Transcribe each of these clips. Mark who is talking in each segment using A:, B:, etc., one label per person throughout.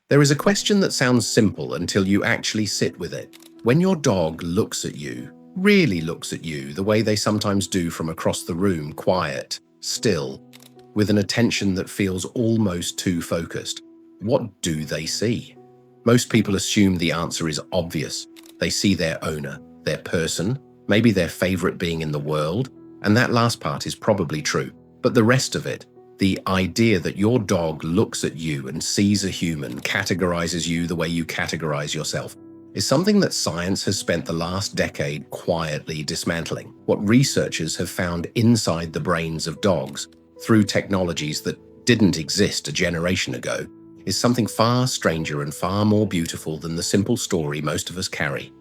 A: There is a question that sounds simple until you actually sit with it. When your dog looks at you, really looks at you the way they sometimes do from across the room, quiet, still, with an attention that feels almost too focused, what do they see? Most people assume the answer is obvious. They see their owner, their person, maybe their favorite being in the world, and that last part is probably true. But the rest of it, the idea that your dog looks at you and sees a human, categorizes you the way you categorize yourself, is something that science has spent the last decade quietly dismantling. What researchers have found inside the brains of dogs, through technologies that didn't exist a generation ago, is something far stranger and far more beautiful than the simple story most of us carry.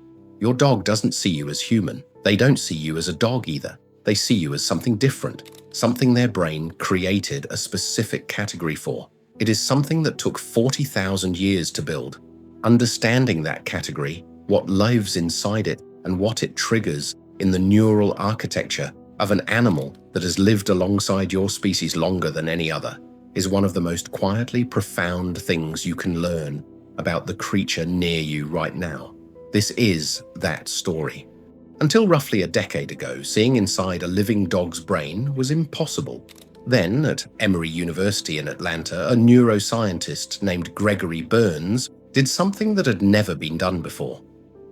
A: Your dog doesn't see you as human. They don't see you as a dog either. They see you as something different, something their brain created a specific category for. It is something that took 40,000 years to build. Understanding that category, what lives inside it, and what it triggers in the neural architecture of an animal that has lived alongside your species longer than any other, is one of the most quietly profound things you can learn about the creature near you right now. This is that story. Until roughly a decade ago, seeing inside a living dog's brain was impossible. Then, at Emory University in Atlanta, a neuroscientist named Gregory Burns did something that had never been done before.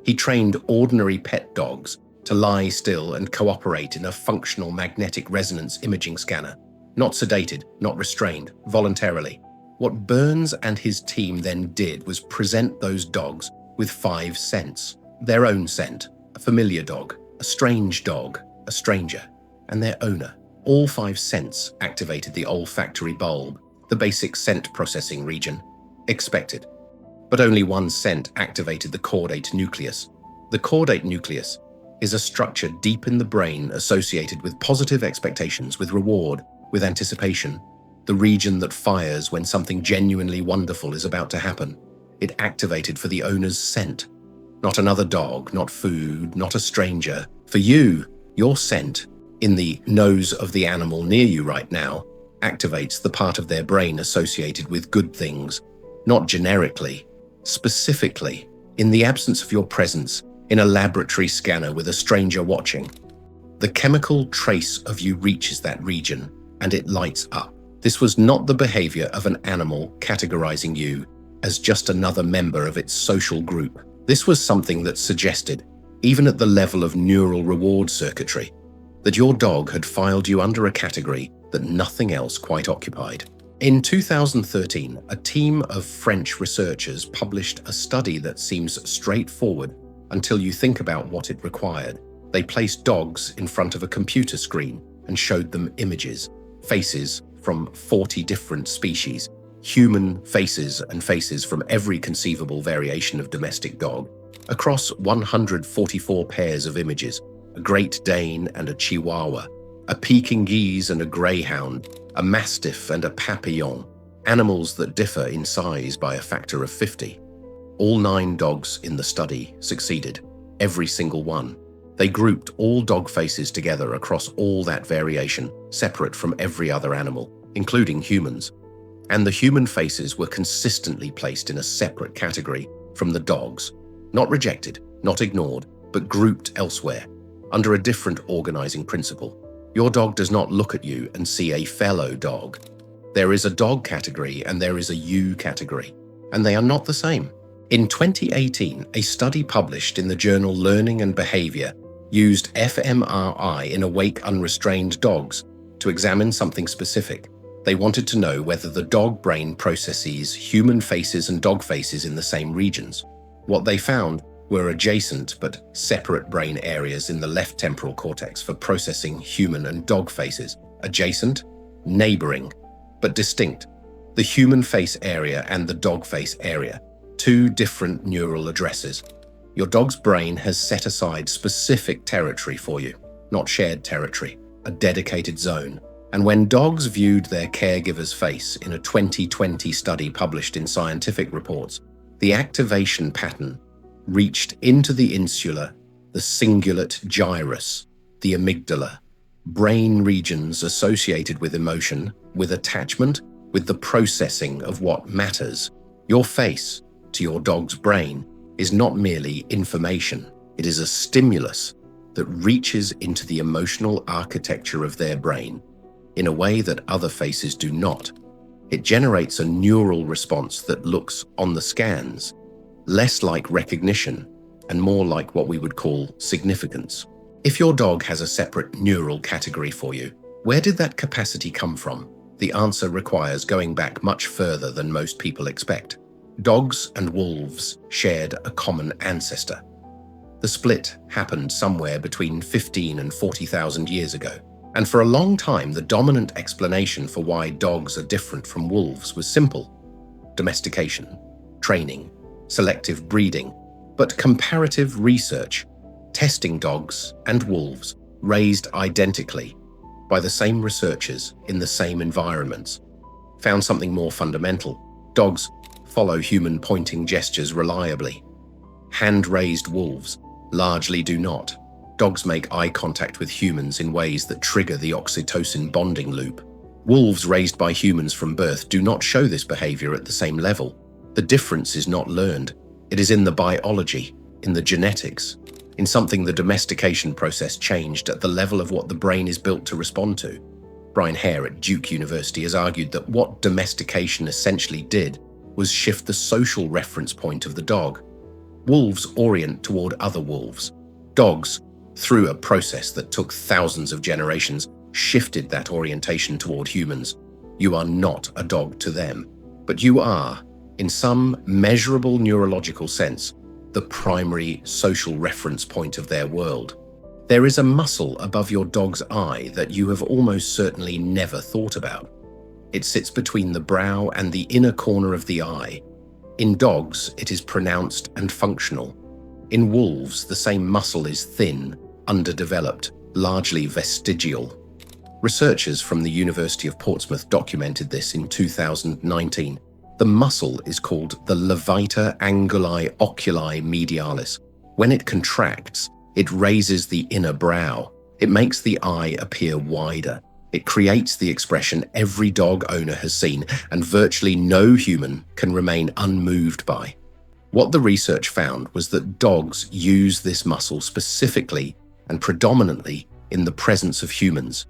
A: He trained ordinary pet dogs to lie still and cooperate in a functional magnetic resonance imaging scanner. Not sedated, not restrained, voluntarily. What Burns and his team then did was present those dogs with 5 scents. Their own scent, a familiar dog, a strange dog, a stranger, and their owner. All 5 scents activated the olfactory bulb, the basic scent processing region. Expected. But only 1 scent activated the caudate nucleus. The caudate nucleus is a structure deep in the brain associated with positive expectations, with reward, with anticipation, the region that fires when something genuinely wonderful is about to happen. It activated for the owner's scent. Not another dog, not food, not a stranger. For you, your scent, in the nose of the animal near you right now, activates the part of their brain associated with good things, not generically, specifically, in the absence of your presence, in a laboratory scanner with a stranger watching. The chemical trace of you reaches that region, and it lights up. This was not the behavior of an animal categorizing you as just another member of its social group. This was something that suggested, even at the level of neural reward circuitry, that your dog had filed you under a category that nothing else quite occupied. In 2013, a team of French researchers published a study that seems straightforward until you think about what it required. They placed dogs in front of a computer screen and showed them images, faces from 40 different species, human faces and faces from every conceivable variation of domestic dog, across 144 pairs of images, a Great Dane and a Chihuahua, a Pekingese and a Greyhound, a Mastiff and a Papillon, animals that differ in size by a factor of 50. All 9 dogs in the study succeeded, every single one. They grouped all dog faces together across all that variation, separate from every other animal, including humans. And the human faces were consistently placed in a separate category from the dogs, not rejected, not ignored, but grouped elsewhere, under a different organizing principle. Your dog does not look at you and see a fellow dog. There is a dog category and there is a you category, and they are not the same. In 2018, a study published in the journal Learning and Behavior used fMRI in awake unrestrained dogs to examine something specific. They wanted to know whether the dog brain processes human faces and dog faces in the same regions. What they found were adjacent but separate brain areas in the left temporal cortex for processing human and dog faces. Adjacent, neighboring, but distinct. The human face area and the dog face area, 2 different neural addresses. Your dog's brain has set aside specific territory for you, not shared territory, a dedicated zone. And when dogs viewed their caregiver's face in a 2020 study published in Scientific Reports, the activation pattern reached into the insula, the cingulate gyrus, the amygdala, brain regions associated with emotion, with attachment, with the processing of what matters, Your face, to your dog's brain, is not merely information. It is a stimulus that reaches into the emotional architecture of their brain in a way that other faces do not. It generates a neural response that looks, on the scans, less like recognition and more like what we would call significance. If your dog has a separate neural category for you, where did that capacity come from? The answer requires going back much further than most people expect. Dogs and wolves shared a common ancestor. The split happened somewhere between 15 and 40,000 years ago. And for a long time, the dominant explanation for why dogs are different from wolves was simple: domestication, training, selective breeding. But comparative research, testing dogs and wolves raised identically by the same researchers in the same environments, found something more fundamental. Dogs follow human pointing gestures reliably. Hand-raised wolves largely do not. Dogs make eye contact with humans in ways that trigger the oxytocin bonding loop. Wolves raised by humans from birth do not show this behavior at the same level. The difference is not learned. It is in the biology, in the genetics, in something the domestication process changed at the level of what the brain is built to respond to. Brian Hare at Duke University has argued that what domestication essentially did was shift the social reference point of the dog. Wolves orient toward other wolves. Dogs, through a process that took thousands of generations, shifted that orientation toward humans. You are not a dog to them, but you are, in some measurable neurological sense, the primary social reference point of their world. There is a muscle above your dog's eye that you have almost certainly never thought about. It sits between the brow and the inner corner of the eye. In dogs, it is pronounced and functional. In wolves, the same muscle is thin, underdeveloped, largely vestigial. Researchers from the University of Portsmouth documented this in 2019. The muscle is called the levator anguli oculi medialis. When it contracts, it raises the inner brow. It makes the eye appear wider. It creates the expression every dog owner has seen and virtually no human can remain unmoved by. What the research found was that dogs use this muscle specifically and predominantly in the presence of humans,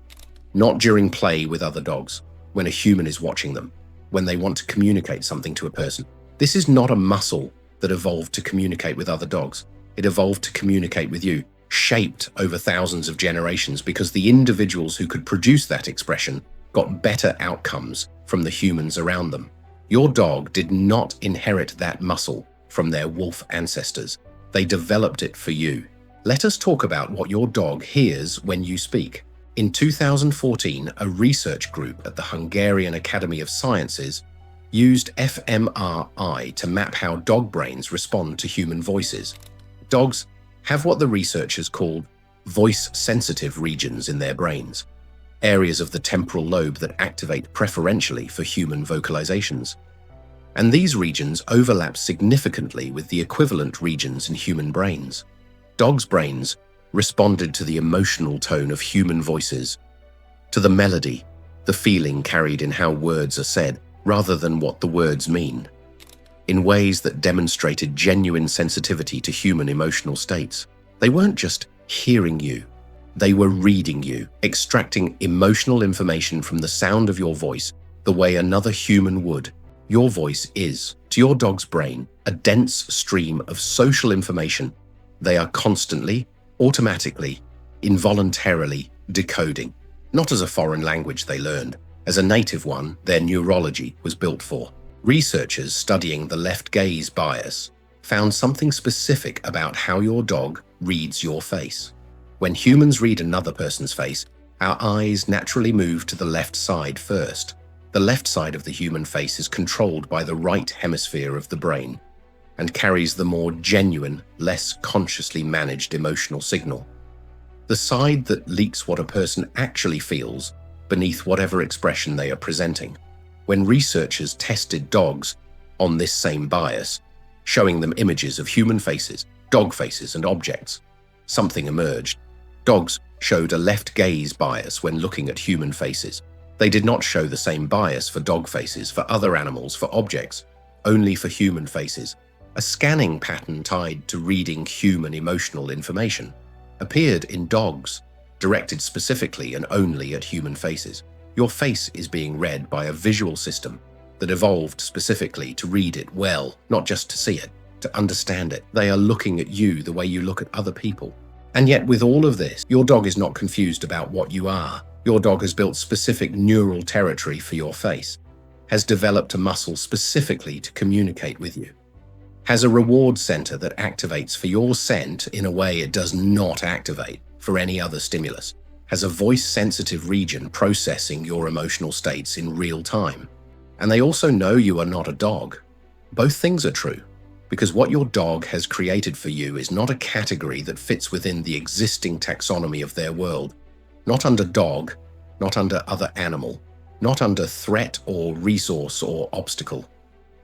A: not during play with other dogs, when a human is watching them, when they want to communicate something to a person. This is not a muscle that evolved to communicate with other dogs. It evolved to communicate with you, shaped over thousands of generations because the individuals who could produce that expression got better outcomes from the humans around them. Your dog did not inherit that muscle from their wolf ancestors. They developed it for you. Let us talk about what your dog hears when you speak. In 2014, a research group at the Hungarian Academy of Sciences used fMRI to map how dog brains respond to human voices. Dogs have what the researchers called voice-sensitive regions in their brains, areas of the temporal lobe that activate preferentially for human vocalizations. And these regions overlap significantly with the equivalent regions in human brains. Dogs' brains responded to the emotional tone of human voices, to the melody, the feeling carried in how words are said, rather than what the words mean, in ways that demonstrated genuine sensitivity to human emotional states. They weren't just hearing you, they were reading you, extracting emotional information from the sound of your voice the way another human would. Your voice is, to your dog's brain, a dense stream of social information they are constantly, automatically, involuntarily decoding, not as a foreign language they learned, as a native one their neurology was built for. Researchers studying the left gaze bias found something specific about how your dog reads your face. When humans read another person's face, our eyes naturally move to the left side first. The left side of the human face is controlled by the right hemisphere of the brain and carries the more genuine, less consciously managed emotional signal. The side that leaks what a person actually feels beneath whatever expression they are presenting. When researchers tested dogs on this same bias, showing them images of human faces, dog faces, and objects, something emerged. Dogs showed a left gaze bias when looking at human faces. They did not show the same bias for dog faces, for other animals, for objects. only for human faces. A scanning pattern tied to reading human emotional information appeared in dogs, directed specifically and only at human faces. Your face is being read by a visual system that evolved specifically to read it well, not just to see it, to understand it. They are looking at you the way you look at other people. And yet with all of this, your dog is not confused about what you are. Your dog has built specific neural territory for your face, has developed a muscle specifically to communicate with you, has a reward center that activates for your scent in a way it does not activate for any other stimulus, has a voice-sensitive region processing your emotional states in real time. And they also know you are not a dog. Both things are true, because what your dog has created for you is not a category that fits within the existing taxonomy of their world, not under dog, not under other animal, not under threat or resource or obstacle.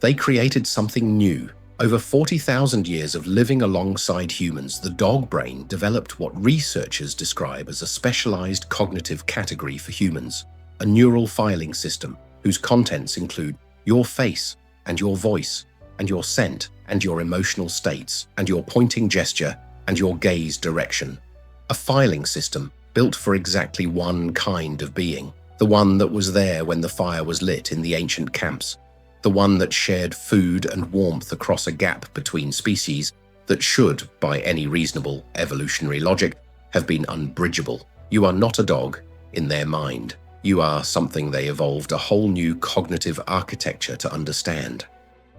A: They created something new. Over 40,000 years of living alongside humans, the dog brain developed what researchers describe as a specialized cognitive category for humans, a neural filing system whose contents include your face and your voice and your scent and your emotional states and your pointing gesture and your gaze direction. A filing system built for exactly one kind of being, the one that was there when the fire was lit in the ancient camps, the one that shared food and warmth across a gap between species that should, by any reasonable evolutionary logic, have been unbridgeable. You are not a dog in their mind. You are something they evolved a whole new cognitive architecture to understand.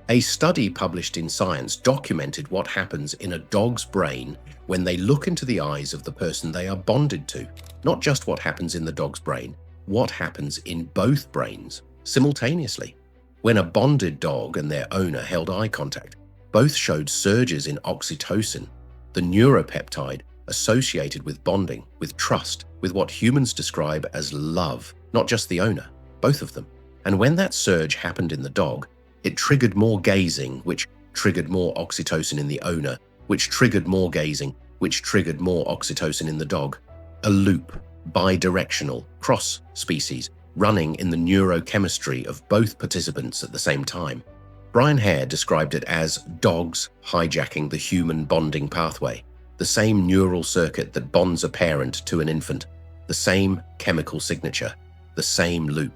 A: A study published in Science documented what happens in a dog's brain when they look into the eyes of the person they are bonded to. Not just what happens in the dog's brain, what happens in both brains simultaneously. When a bonded dog and their owner held eye contact, both showed surges in oxytocin, the neuropeptide associated with bonding, with trust, with what humans describe as love, not just the owner, both of them. And when that surge happened in the dog, it triggered more gazing, which triggered more oxytocin in the owner, which triggered more gazing, which triggered more oxytocin in the dog. A loop, bidirectional, cross-species, running in the neurochemistry of both participants at the same time. Brian Hare described it as dogs hijacking the human bonding pathway, the same neural circuit that bonds a parent to an infant, the same chemical signature, the same loop.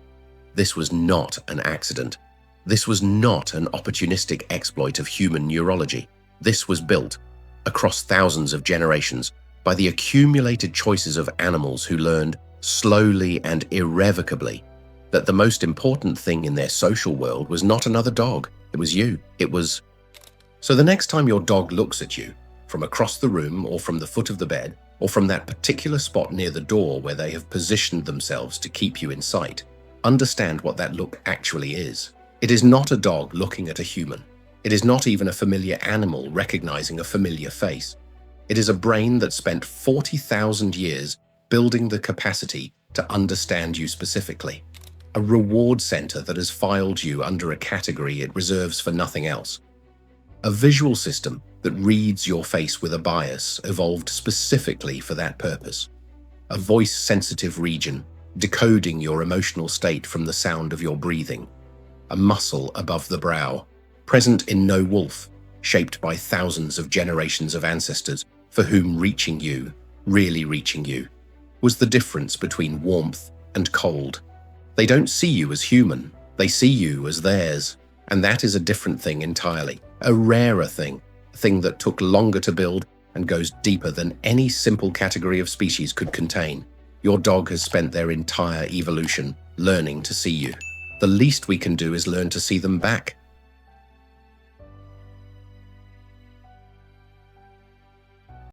A: This was not an accident. This was not an opportunistic exploit of human neurology. This was built across thousands of generations by the accumulated choices of animals who learned slowly and irrevocably that the most important thing in their social world was not another dog. It was you. It was... So the next time your dog looks at you, from across the room or from the foot of the bed, or from that particular spot near the door where they have positioned themselves to keep you in sight, understand what that look actually is. It is not a dog looking at a human. It is not even a familiar animal recognizing a familiar face. It is a brain that spent 40,000 years building the capacity to understand you specifically. A reward center that has filed you under a category it reserves for nothing else. A visual system that reads your face with a bias evolved specifically for that purpose. A voice-sensitive region decoding your emotional state from the sound of your breathing. A muscle above the brow, present in no wolf, shaped by thousands of generations of ancestors for whom reaching you, really reaching you, was the difference between warmth and cold. They don't see you as human, they see you as theirs, and that is a different thing entirely, a rarer thing, a thing that took longer to build and goes deeper than any simple category of species could contain. Your dog has spent their entire evolution learning to see you. The least we can do is learn to see them back.